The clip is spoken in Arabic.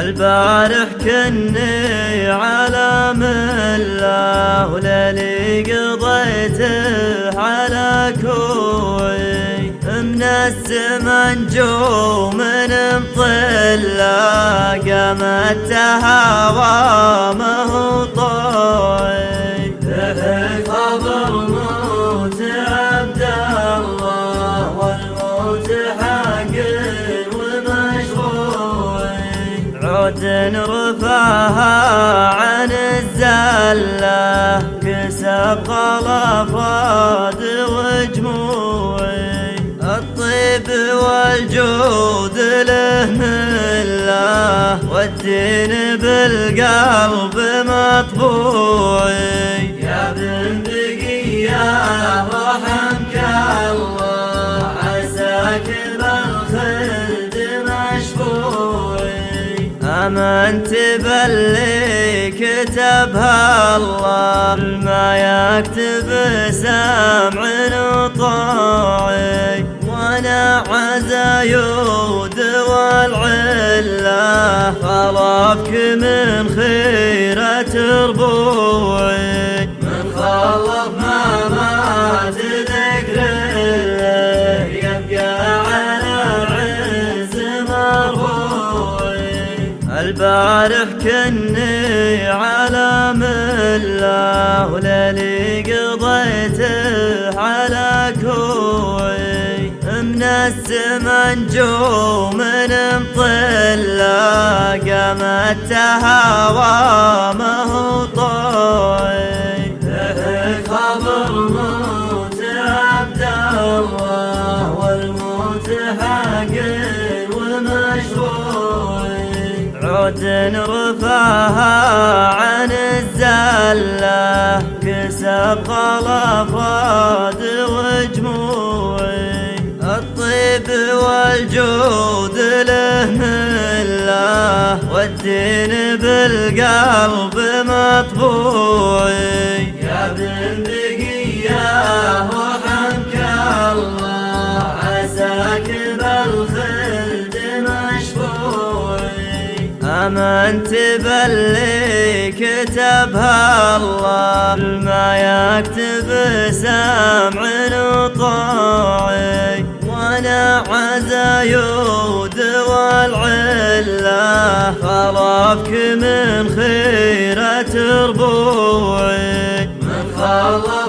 البارح كني على مله وليلي قضيته على كوي من الزمن جو من مطله قامت تهوى ما هو طوي له خبر موت عبد الله والموت حق عود رفاها عن الزلة كسب خلافات وجموعي الطيب والجود له مله والدين بالقلب مطبوعي يا ابن بقية رحمك الله عساك بالخلد مشفوعي آمنت باللي كتبها الله ما يكتب سمع وطاعي وانا عزايود والعله خلافك من خيرة ربوعي من خلف ما مات ذكره يبقى على العز مرفوعي البارح كني على مله وليلي قضيته على كوي من الزمن جو من مطله قامت تهوى ما هو طوي له خبر موت عبد الله والموت حق ومشروعي عود رفاها عن الزلة كسب خلافات وجموعي الطيب والجود له مله والدين بالقلب مطبوعي يا ابن بقية رحمك الله عساك بالخلد مشفوعي آمنت باللي كتبها الله ما يكتب سمع وطاعي وانا عزايود والعله خلافك من خيرة ربوعي من خلف